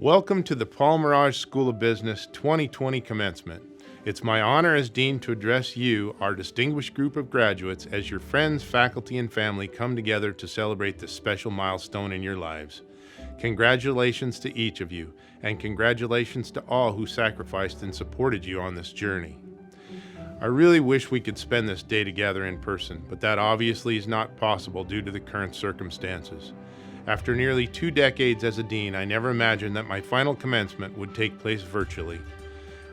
Welcome to the Paul Mirage School of Business 2020 commencement. It's my honor as Dean to address you, our distinguished group of graduates, as your friends, faculty, and family come together to celebrate this special milestone in your lives. Congratulations to each of you, and congratulations to all who sacrificed and supported you on this journey. I really wish we could spend this day together in person, but that obviously is not possible due to the current circumstances. After nearly 2 decades as a dean, I never imagined that my final commencement would take place virtually.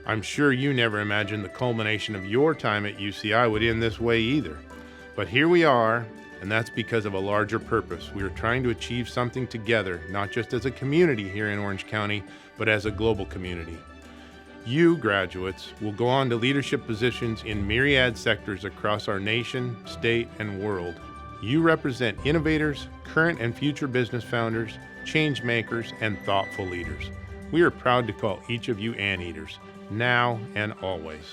I'm sure you never imagined the culmination of your time at UCI would end this way either. But here we are, and that's because of a larger purpose. We are trying to achieve something together, not just as a community here in Orange County, but as a global community. You, graduates, will go on to leadership positions in myriad sectors across our nation, state, and world. You represent innovators, current and future business founders, change makers, and thoughtful leaders. We are proud to call each of you anteaters, now and always.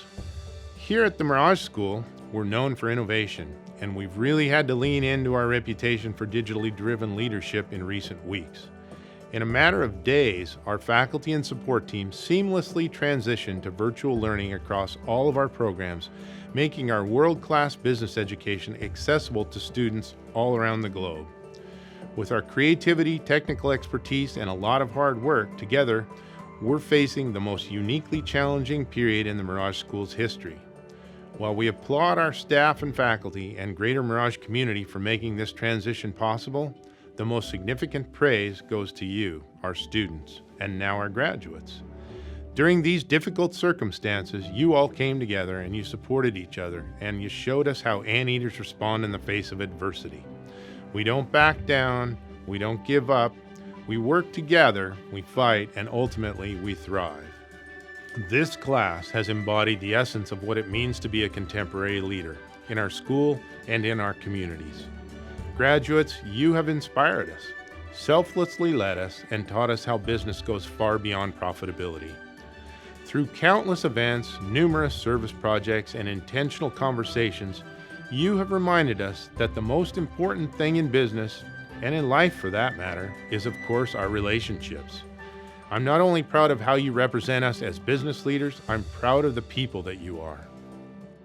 Here at the Mirage School, we're known for innovation, and we've really had to lean into our reputation for digitally driven leadership in recent weeks. In a matter of days, our faculty and support team seamlessly transitioned to virtual learning across all of our programs, making our world-class business education accessible to students all around the globe. With our creativity, technical expertise, and a lot of hard work, together, we're facing the most uniquely challenging period in the Mirage School's history. While we applaud our staff and faculty and greater Mirage community for making this transition possible, the most significant praise goes to you, our students, and now our graduates. During these difficult circumstances, you all came together and you supported each other, and you showed us how anteaters respond in the face of adversity. We don't back down, we don't give up, we work together, we fight, and ultimately we thrive. This class has embodied the essence of what it means to be a contemporary leader in our school and in our communities. Graduates, you have inspired us, selflessly led us, and taught us how business goes far beyond profitability. Through countless events, numerous service projects, and intentional conversations, you have reminded us that the most important thing in business, and in life for that matter, is of course our relationships. I'm not only proud of how you represent us as business leaders, I'm proud of the people that you are.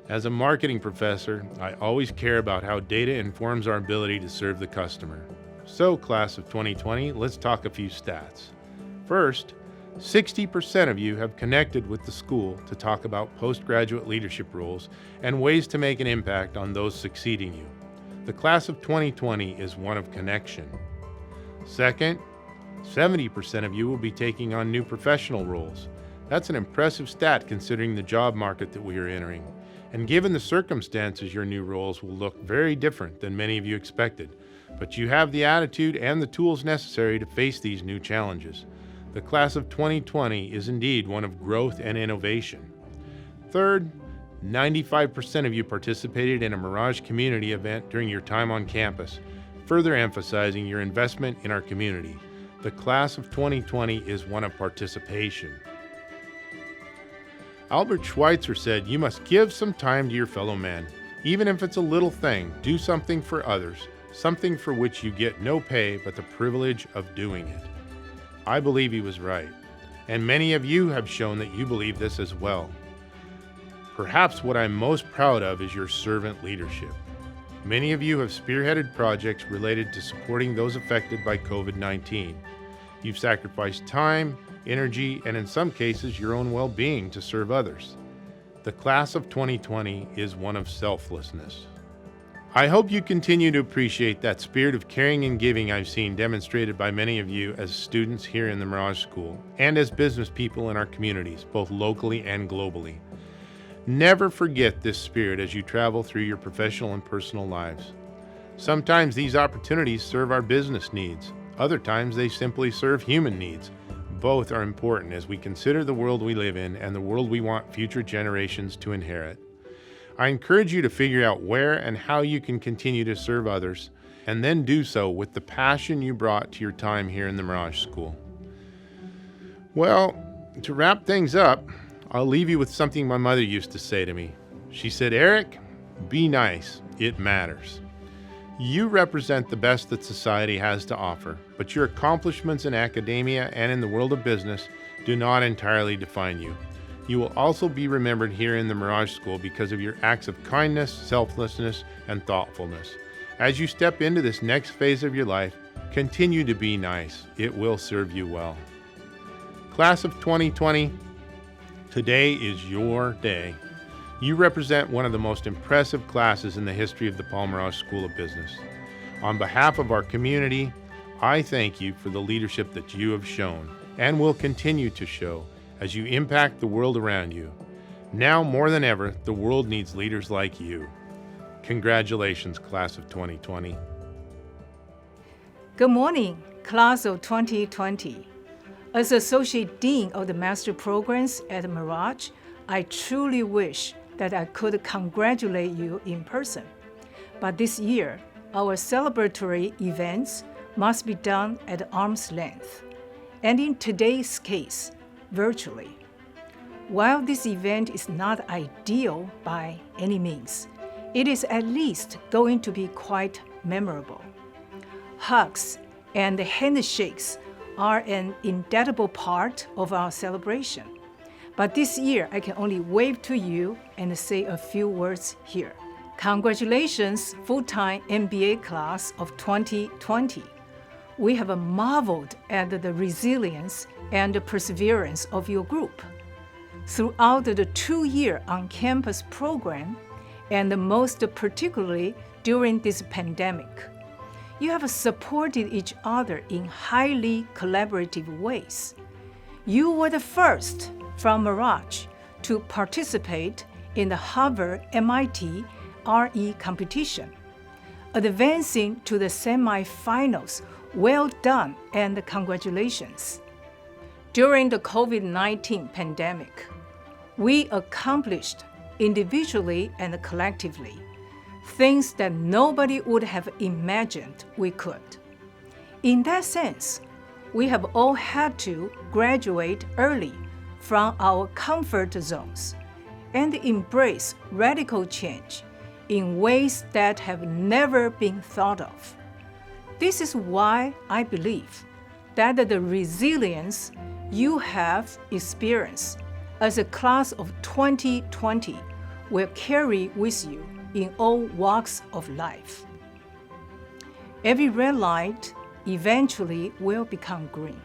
As a marketing professor, I always care about how data informs our ability to serve the customer. So, class of 2020, let's talk a few stats. First, 60% of you have connected with the school to talk about postgraduate leadership roles and ways to make an impact on those succeeding you. The class of 2020 is one of connection. Second, 70% of you will be taking on new professional roles. That's an impressive stat considering the job market that we are entering. And given the circumstances, your new roles will look very different than many of you expected. But you have the attitude and the tools necessary to face these new challenges. The class of 2020 is indeed one of growth and innovation. Third, 95% of you participated in a Mirage community event during your time on campus, further emphasizing your investment in our community. The class of 2020 is one of participation. Albert Schweitzer said, "You must give some time to your fellow man. Even if it's a little thing, do something for others, something for which you get no pay but the privilege of doing it." I believe he was right, and many of you have shown that you believe this as well. Perhaps what I'm most proud of is your servant leadership. Many of you have spearheaded projects related to supporting those affected by COVID-19. You've sacrificed time, energy, and in some cases, your own well-being to serve others. The class of 2020 is one of selflessness. I hope you continue to appreciate that spirit of caring and giving I've seen demonstrated by many of you as students here in the Mirage School and as business people in our communities, both locally and globally. Never forget this spirit as you travel through your professional and personal lives. Sometimes these opportunities serve our business needs. Other times they simply serve human needs. Both are important as we consider the world we live in and the world we want future generations to inherit. I encourage you to figure out where and how you can continue to serve others, and then do so with the passion you brought to your time here in the Mirage School. Well, to wrap things up, I'll leave you with something my mother used to say to me. She said, "Eric, be nice, it matters." You represent the best that society has to offer, but your accomplishments in academia and in the world of business do not entirely define you. You will also be remembered here in the Mirage School because of your acts of kindness, selflessness, and thoughtfulness. As you step into this next phase of your life, continue to be nice. It will serve you well. Class of 2020, today is your day. You represent one of the most impressive classes in the history of the Paul Mirage School of Business. On behalf of our community, I thank you for the leadership that you have shown and will continue to show as you impact the world around you. Now more than ever, the world needs leaders like you. Congratulations, Class of 2020. Good morning, Class of 2020. As Associate Dean of the Master Programs at Mirage, I truly wish that I could congratulate you in person. But this year, our celebratory events must be done at arm's length, and in today's case, virtually. While this event is not ideal by any means, it is at least going to be quite memorable. Hugs and handshakes are an indelible part of our celebration. But this year, I can only wave to you and say a few words here. Congratulations, full-time MBA class of 2020. We have marveled at the resilience and the perseverance of your group. Throughout the 2-year on-campus program, and most particularly during this pandemic, you have supported each other in highly collaborative ways. You were the first from Mirage to participate in the Harvard-MIT RE competition, advancing to the semifinals. Well done and congratulations. During the COVID-19 pandemic, we accomplished individually and collectively things that nobody would have imagined we could. In that sense, we have all had to graduate early from our comfort zones and embrace radical change in ways that have never been thought of. This is why I believe that the resilience you have experienced as a class of 2020 will carry with you in all walks of life. Every red light eventually will become green.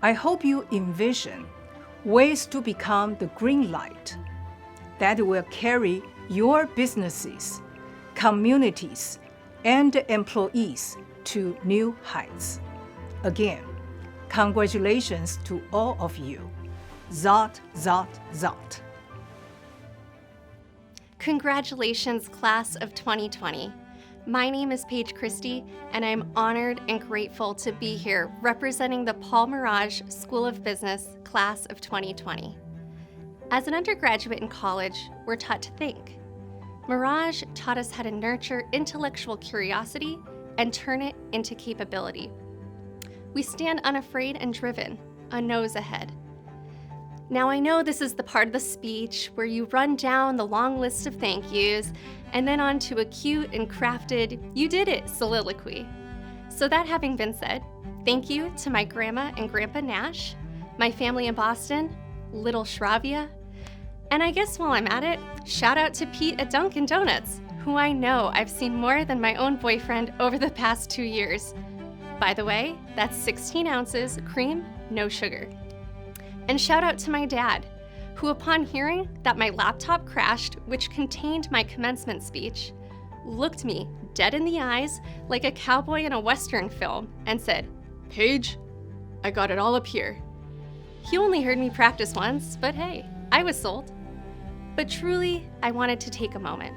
I hope you envision ways to become the green light that will carry your businesses, communities, and employees to new heights. Again, congratulations to all of you. Zot, zot, zot. Congratulations, Class of 2020. My name is Paige Christie, and I'm honored and grateful to be here representing the Paul Mirage School of Business Class of 2020. As an undergraduate in college, we're taught to think. Mirage taught us how to nurture intellectual curiosity and turn it into capability. We stand unafraid and driven, a nose ahead. Now I know this is the part of the speech where you run down the long list of thank yous and then on to a cute and crafted, you did it soliloquy. So that having been said, thank you to my grandma and grandpa Nash, my family in Boston, little Shravia, and I guess while I'm at it, shout out to Pete at Dunkin' Donuts, who I know I've seen more than my own boyfriend over the past 2 years. By the way, that's 16 ounces, cream, no sugar. And shout out to my dad, who upon hearing that my laptop crashed, which contained my commencement speech, looked me dead in the eyes like a cowboy in a Western film and said, "Paige, I got it all up here." He only heard me practice once, but hey, I was sold. But truly, I wanted to take a moment.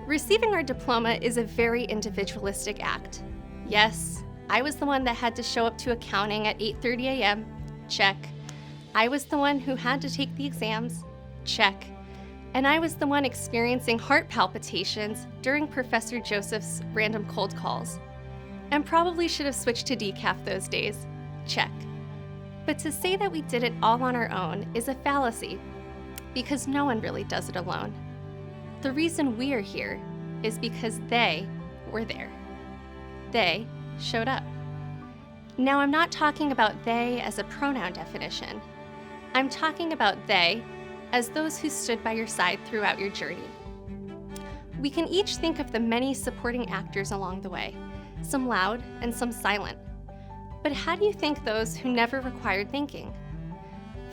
Receiving our diploma is a very individualistic act. Yes, I was the one that had to show up to accounting at 8:30 a.m. Check. I was the one who had to take the exams. Check. And I was the one experiencing heart palpitations during Professor Joseph's random cold calls. And probably should have switched to decaf those days. Check. But to say that we did it all on our own is a fallacy, because no one really does it alone. The reason we are here is because they were there. They showed up. Now, I'm not talking about they as a pronoun definition. I'm talking about they as those who stood by your side throughout your journey. We can each think of the many supporting actors along the way, some loud and some silent. But how do you thank those who never required thanking?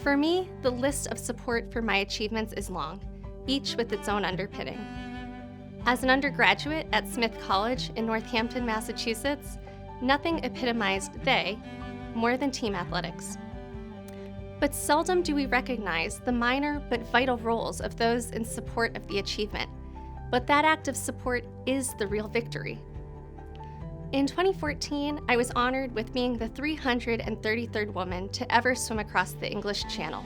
For me, the list of support for my achievements is long, each with its own underpinning. As an undergraduate at Smith College in Northampton, Massachusetts, nothing epitomized they more than team athletics. But seldom do we recognize the minor but vital roles of those in support of the achievement. But that act of support is the real victory. In 2014, I was honored with being the 333rd woman to ever swim across the English Channel.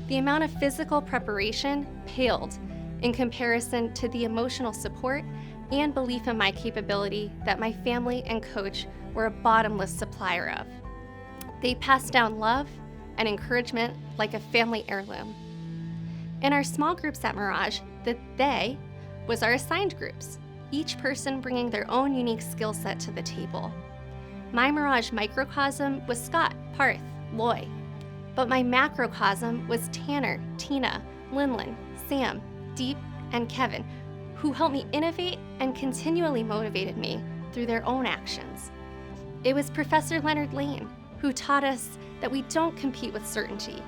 The amount of physical preparation paled in comparison to the emotional support and belief in my capability that my family and coach were a bottomless supplier of. They passed down love and encouragement like a family heirloom. In our small groups at Mirage, the they was our assigned groups, each person bringing their own unique skill set to the table. My Mirage microcosm was Scott, Parth, Loy, but my macrocosm was Tanner, Tina, Linlin, Sam, Deep, and Kevin, who helped me innovate and continually motivated me through their own actions. It was Professor Leonard Lane who taught us that we don't compete with certainty,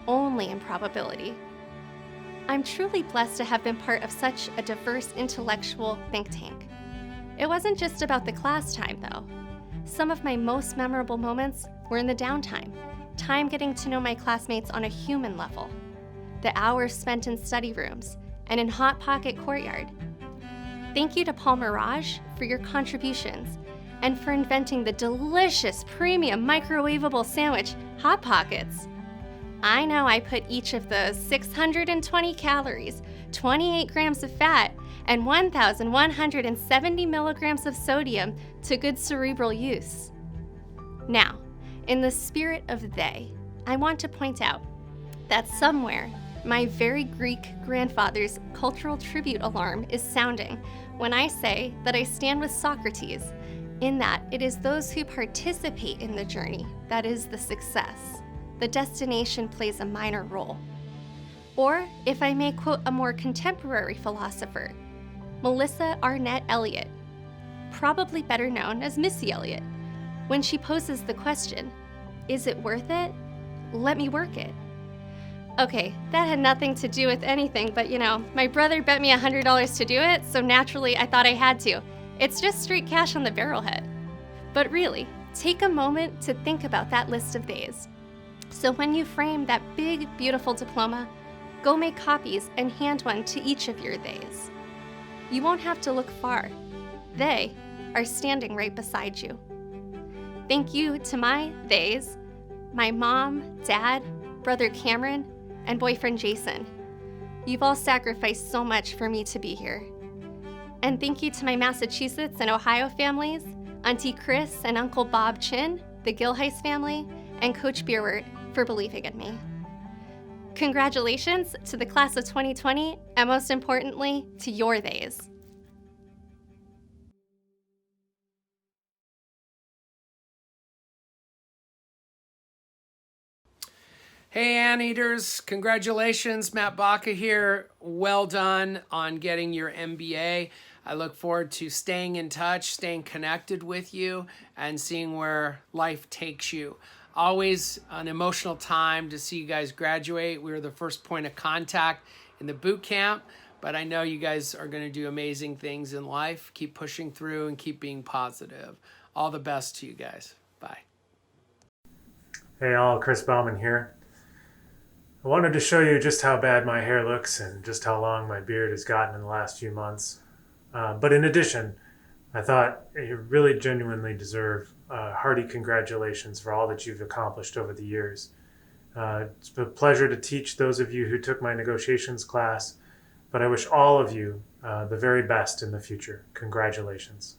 only in probability. I'm truly blessed to have been part of such a diverse intellectual think tank. It wasn't just about the class time, though. Some of my most memorable moments were in the downtime, time getting to know my classmates on a human level, the hours spent in study rooms, and in Hot Pocket Courtyard. Thank you to Paul Mirage for your contributions and for inventing the delicious premium microwavable sandwich, Hot Pockets. I know I put each of those 620 calories, 28 grams of fat, and 1,170 milligrams of sodium to good cerebral use. Now, in the spirit of they, I want to point out that somewhere my very Greek grandfather's cultural tribute alarm is sounding when I say that I stand with Socrates, in that it is those who participate in the journey that is the success. The destination plays a minor role. Or, if I may quote a more contemporary philosopher, Melissa Arnett Elliott, probably better known as Missy Elliott, when she poses the question, "Is it worth it? Let me work it." Okay, that had nothing to do with anything, but my brother bet me $100 to do it, so naturally I thought I had to. It's just straight cash on the barrelhead. But really, take a moment to think about that list of days. So when you frame that big, beautiful diploma, go make copies and hand one to each of your days. You won't have to look far. They are standing right beside you. Thank you to my theys, my mom, dad, brother Cameron, and boyfriend Jason. You've all sacrificed so much for me to be here. And thank you to my Massachusetts and Ohio families, Auntie Chris and Uncle Bob Chin, the Gilheis family, and Coach Beerwart for believing in me. Congratulations to the class of 2020, and most importantly, to your theys. Hey, Anteaters, congratulations. Matt Baca here. Well done on getting your MBA. I look forward to staying in touch, staying connected with you, and seeing where life takes you. Always an emotional time to see you guys graduate. We were the first point of contact in the boot camp, but I know you guys are going to do amazing things in life. Keep pushing through and keep being positive. All the best to you guys. Bye. Hey all, Chris Bauman here. I wanted to show you just how bad my hair looks and just how long my beard has gotten in the last few months. But in addition, I thought you really genuinely deserve hearty congratulations for all that you've accomplished over the years. It's a pleasure to teach those of you who took my negotiations class, but I wish all of you the very best in the future. Congratulations.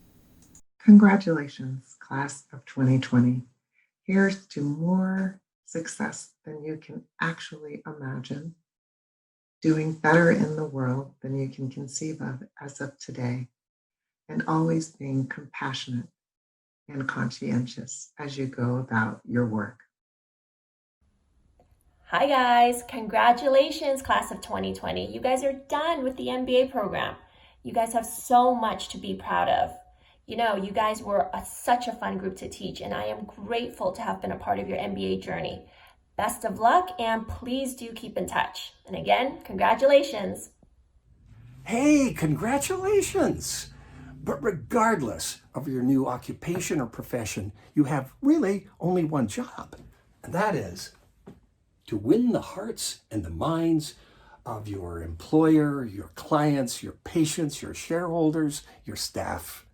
Congratulations, class of 2020. Here's to more success than you can actually imagine, doing better in the world than you can conceive of as of today. and always being compassionate and conscientious as you go about your work. Hi guys, congratulations class of 2020. You guys are done with the MBA program. You guys have so much to be proud of. You know, you guys were such a fun group to teach, and I am grateful to have been a part of your MBA journey. Best of luck, and please do keep in touch. And again, congratulations. Hey, congratulations! But regardless of your new occupation or profession, you have really only one job, and that is to win the hearts and the minds of your employer, your clients, your patients, your shareholders, your staff.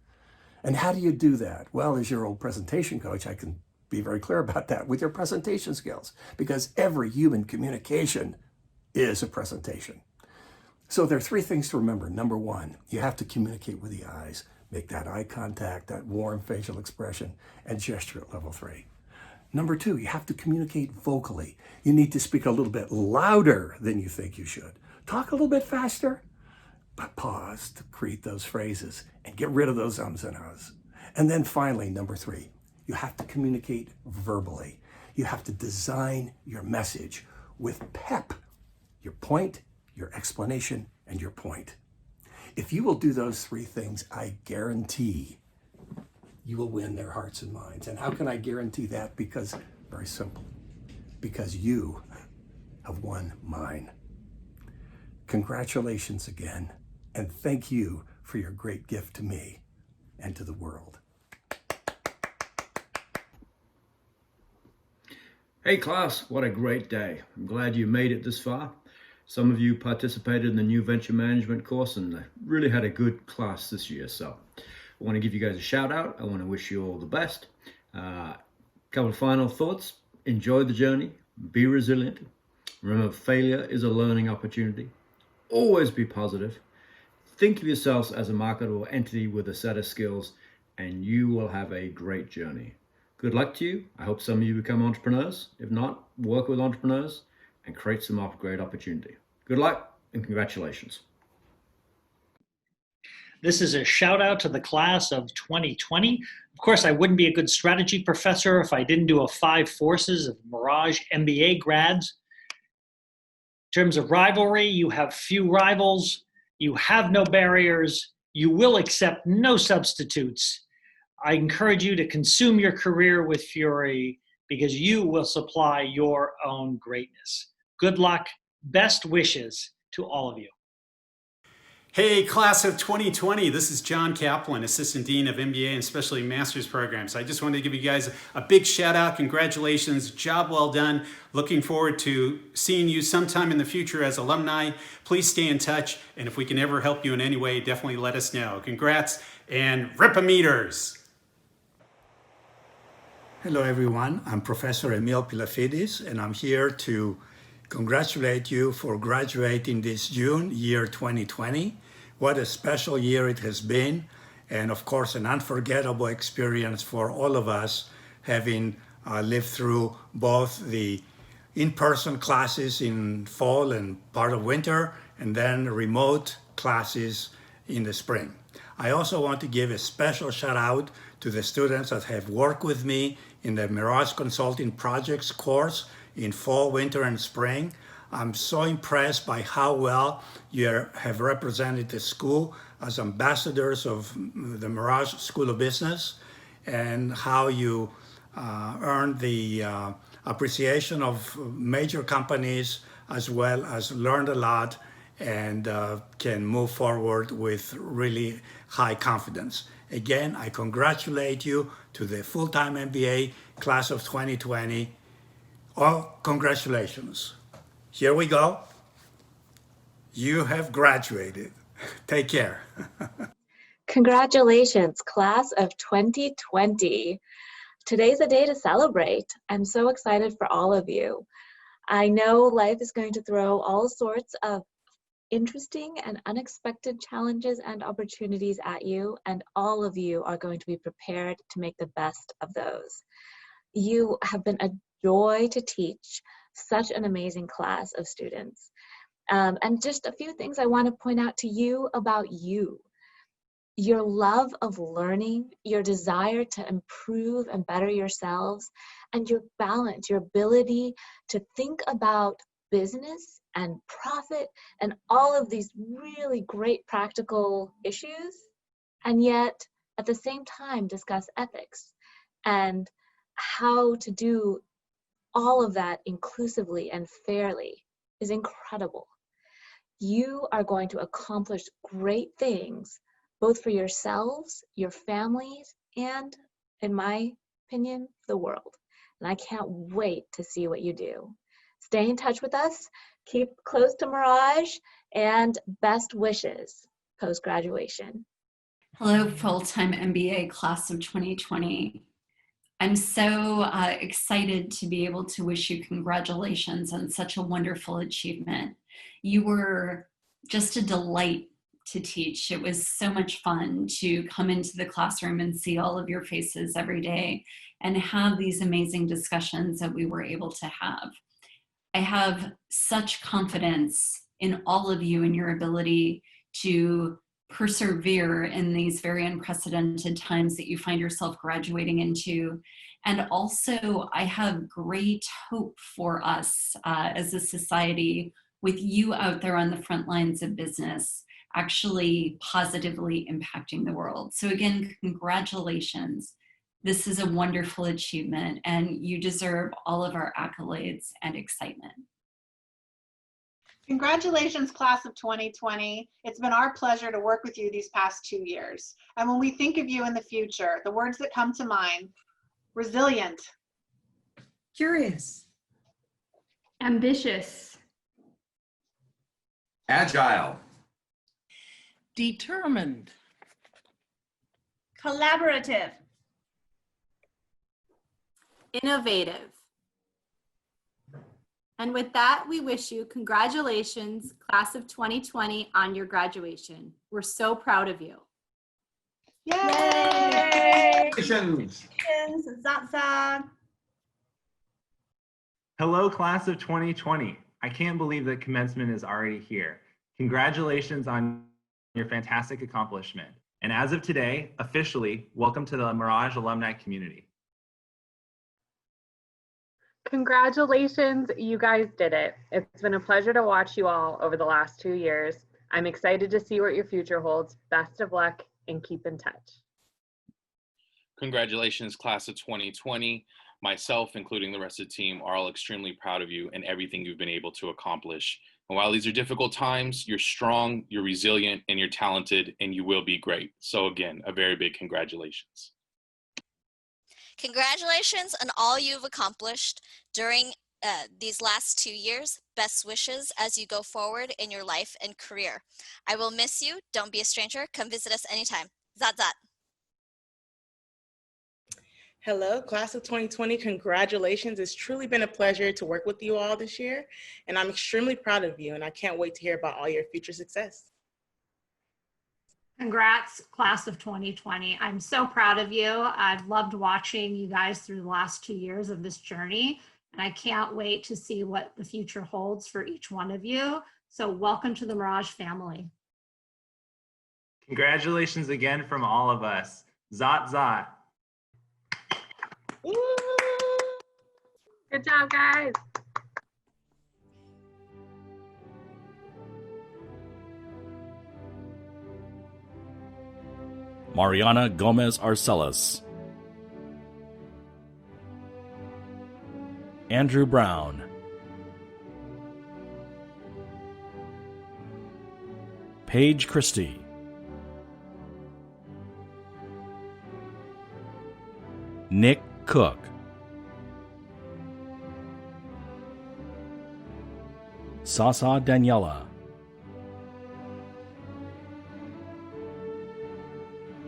And how do you do that? Well, as your old presentation coach, I can be very clear about that with your presentation skills, because every human communication is a presentation. So there are three things to remember. Number one, you have to communicate with the eyes, make that eye contact, that warm facial expression, and gesture at level 3. Number two, you have to communicate vocally. You need to speak a little bit louder than you think you should. Talk a little bit faster, but pause to create those phrases and get rid of those ums and ahs. And then finally, number three, you have to communicate verbally. You have to design your message with pep, your point, your explanation, and your point. If you will do those three things, I guarantee you will win their hearts and minds. And how can I guarantee that? Because, very simple, because you have won mine. Congratulations again, and thank you for your great gift to me and to the world. Hey class, what a great day. I'm glad you made it this far. Some of you participated in the new venture management course and really had a good class this year. So I want to give you guys a shout out. I want to wish you all the best. Couple of final thoughts. Enjoy the journey. Be resilient. Remember, failure is a learning opportunity. Always be positive. Think of yourselves as a marketable entity with a set of skills, and you will have a great journey. Good luck to you. I hope some of you become entrepreneurs. If not, work with entrepreneurs and create some great opportunity. Good luck and congratulations. This is a shout out to the class of 2020. Of course, I wouldn't be a good strategy professor if I didn't do a 5 forces of Mirage MBA grads. In terms of rivalry, you have few rivals, you have no barriers, you will accept no substitutes. I encourage you to consume your career with fury because you will supply your own greatness. Good luck, best wishes to all of you. Hey, class of 2020, this is John Kaplan, Assistant Dean of MBA and especially Master's Programs. I just wanted to give you guys a big shout out, congratulations, job well done. Looking forward to seeing you sometime in the future as alumni. Please stay in touch, and if we can ever help you in any way, definitely let us know. Congrats, and Rip-a-meters! Hello everyone, I'm Professor Emil Pilafidis, and I'm here to congratulate you for graduating this June, year 2020. What a special year it has been, and of course an unforgettable experience for all of us, having lived through both the in-person classes in fall and part of winter, and then remote classes in the spring. I also want to give a special shout out to the students that have worked with me in the Mirage Consulting Projects course in fall, winter, and spring. I'm so impressed by how well you have represented the school as ambassadors of the Mirage School of Business, and how you earned the appreciation of major companies, as well as learned a lot and can move forward with really high confidence. Again, I congratulate you to the full-time MBA class of 2020. Oh, congratulations. Here we go. You have graduated. Take care. Congratulations, class of 2020. Today's a day to celebrate. I'm so excited for all of you. I know life is going to throw all sorts of interesting and unexpected challenges and opportunities at you, and all of you are going to be prepared to make the best of those. You have been a joy to teach, such an amazing class of students. And just a few things I want to point out to you about you. Your love of learning, your desire to improve and better yourselves, and your balance, your ability to think about business and profit and all of these really great practical issues, and yet at the same time discuss ethics and how to do all of that inclusively and fairly is incredible. You are going to accomplish great things, both for yourselves, your families, and, in my opinion, the world. And I can't wait to see what you do. Stay in touch with us, keep close to Mirage, and best wishes post-graduation. Hello, full-time MBA class of 2020. I'm so excited to be able to wish you congratulations on such a wonderful achievement. You were just a delight to teach. It was so much fun to come into the classroom and see all of your faces every day and have these amazing discussions that we were able to have. I have such confidence in all of you and your ability to persevere in these very unprecedented times that you find yourself graduating into. And also, I have great hope for us as a society with you out there on the front lines of business, actually positively impacting the world. So again, congratulations. This is a wonderful achievement, and you deserve all of our accolades and excitement. Congratulations, class of 2020. It's been our pleasure to work with you these past 2 years. And when we think of you in the future, the words that come to mind: resilient, curious, ambitious, agile, determined, collaborative, innovative. And with that, we wish you congratulations, class of 2020, on your graduation. We're so proud of you. Yay! Congratulations. Hello, class of 2020. I can't believe that commencement is already here. Congratulations on your fantastic accomplishment. And as of today, officially, welcome to the Mirage alumni community. Congratulations, you guys did it. It's been a pleasure to watch you all over the last 2 years. I'm excited to see what your future holds. Best of luck and keep in touch. Congratulations, class of 2020. Myself, including the rest of the team, are all extremely proud of you and everything you've been able to accomplish. And while these are difficult times, you're strong, you're resilient, and you're talented, and you will be great. So again, a very big congratulations. Congratulations on all you've accomplished during these last 2 years. Best wishes as you go forward in your life and career. I will miss you. Don't be a stranger. Come visit us anytime. Zat Zat. Hello, class of 2020. Congratulations. It's truly been a pleasure to work with you all this year, and I'm extremely proud of you, and I can't wait to hear about all your future success. Congrats, class of 2020. I'm so proud of you. I've loved watching you guys through the last 2 years of this journey, and I can't wait to see what the future holds for each one of you. So welcome to the Mirage family. Congratulations again from all of us. Zat Zat. Good job, guys. Mariana Gomez Arcelas, Andrew Brown, Paige Christie, Nick Cook, Sasa Daniela,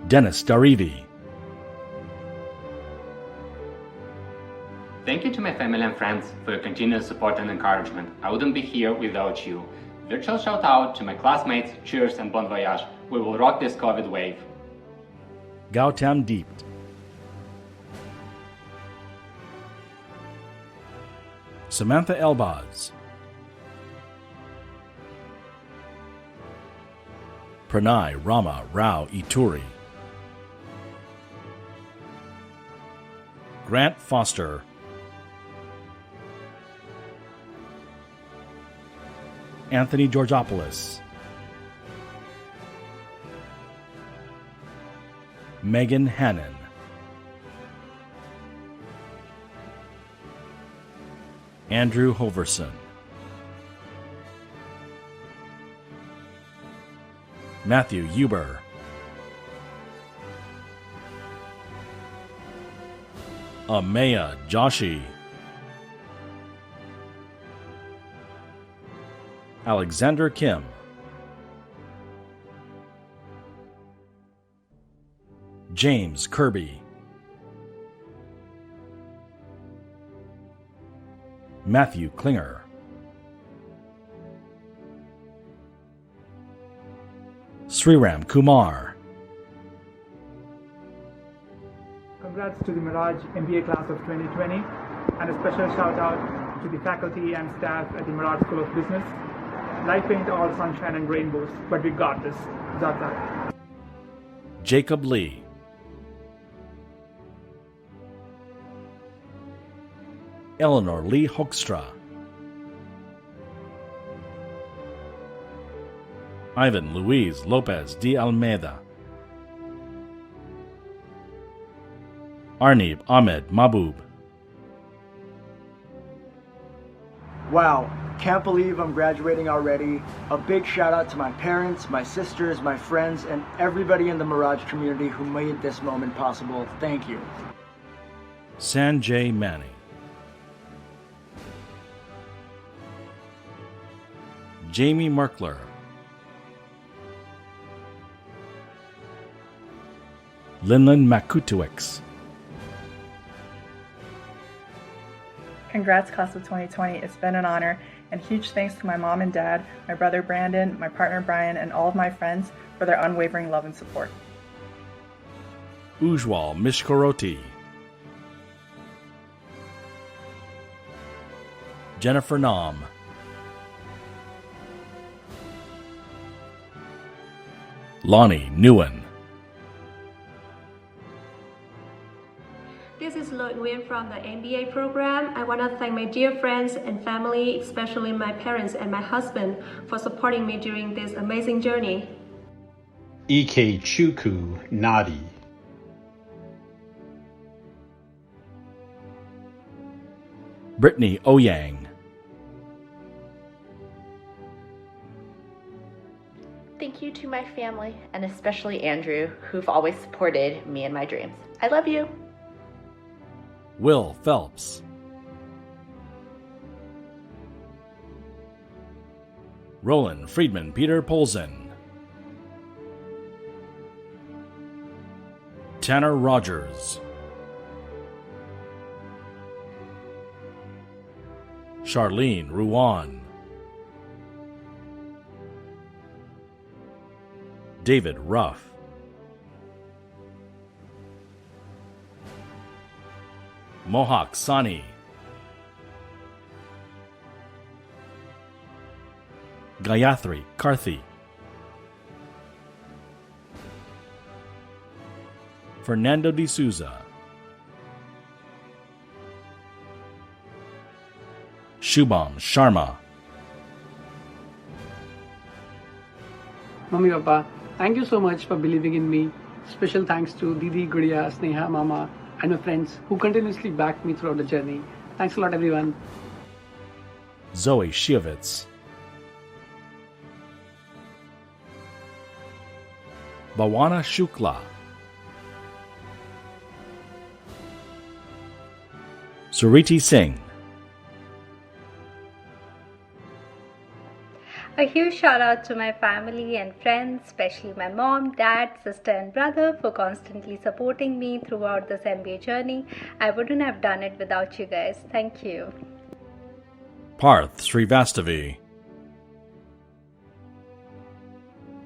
Dennis Darivi. Thank you to my family and friends for your continued support and encouragement. I wouldn't be here without you. Virtual shout out to my classmates, cheers and bon voyage. We will rock this COVID wave. Gautam Deept, Samantha Elbaz, Pranay Rama Rao Ituri, Grant Foster, Anthony Georgopoulos, Megan Hannon, Andrew Hoverson, Matthew Huber, Amaya Joshi, Alexander Kim, James Kirby, Matthew Klinger, Sriram Kumar, Congrats to the Mirage MBA class of 2020, and a special shout out to the faculty and staff at the Mirage School of Business. Life ain't all sunshine and rainbows, but we got this. Zata. Jacob Lee, Eleanor Lee Hoekstra, Ivan Luis Lopez de Almeida, Arnib Ahmed Mahbub, Wow, can't believe I'm graduating already. A big shout out to my parents, my sisters, my friends, and everybody in the Mirage community who made this moment possible. Thank you. Sanjay Mani, Jamie Merkler, Linlin Makutuix, Congrats, class of 2020. It's been an honor, and huge thanks to my mom and dad, my brother Brandon, my partner Brian, and all of my friends for their unwavering love and support. Ujwal Mishkoroti, Jennifer Nam, Lonnie Nguyen, This is Lo Nguyen from the MBA program. I want to thank my dear friends and family, especially my parents and my husband, for supporting me during this amazing journey. Ike Chuku Nadi, Brittany Oyang, Thank you to my family, and especially Andrew, who've always supported me and my dreams. I love you. Will Phelps, Roland Friedman Peter Polzen, Tanner Rogers, Charlene Ruan, David Ruff, Mohawk Sani, Gayatri Karthi, Fernando de Souza, Shubham Sharma, Mummy Papa, thank you so much for believing in me. Special thanks to Didi, Gudiya, Sneha, Mama, and my friends who continuously backed me throughout the journey. Thanks a lot, everyone. Zoe Shiovitz, Bhawana Shukla, Suriti Singh, A huge shout out to my family and friends, especially my mom, dad, sister, and brother for constantly supporting me throughout this MBA journey. I wouldn't have done it without you guys. Thank you. Parth Srivastavi,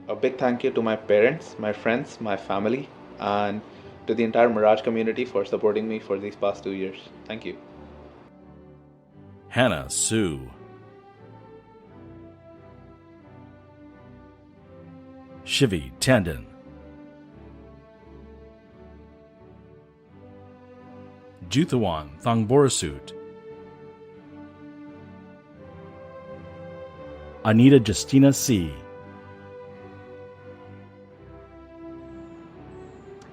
A big thank you to my parents, my friends, my family, and to the entire Mirage community for supporting me for these past 2 years. Thank you. Hannah Sue, Shivi Tandon, Juthawan Thongborasut, Anita Justina C.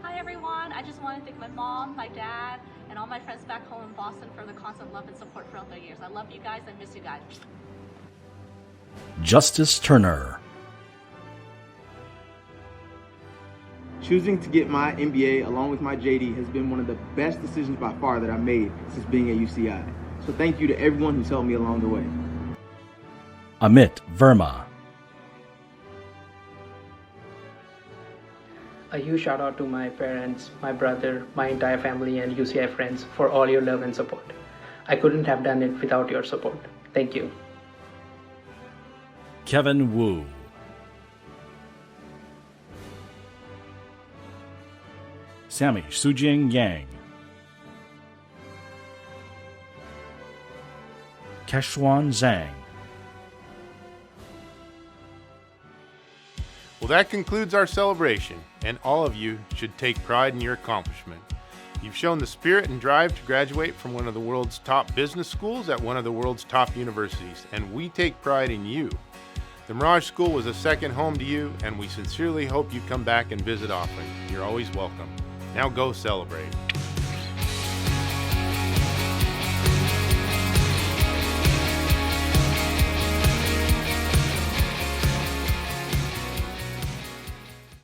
Hi everyone, I just want to thank my mom, my dad, and all my friends back home in Boston for the constant love and support throughout the years. I love you guys, I miss you guys. Justice Turner, Choosing to get my MBA along with my JD has been one of the best decisions by far that I've made since being at UCI. So thank you to everyone who's helped me along the way. Amit Verma, A huge shout out to my parents, my brother, my entire family, and UCI friends for all your love and support. I couldn't have done it without your support. Thank you. Kevin Wu, Sammy Sujing Yang, Keshwan Zhang. Well, that concludes our celebration, and all of you should take pride in your accomplishment. You've shown the spirit and drive to graduate from one of the world's top business schools at one of the world's top universities, and we take pride in you. The Mirage School was a second home to you, and we sincerely hope you come back and visit often. You're always welcome. Now go celebrate.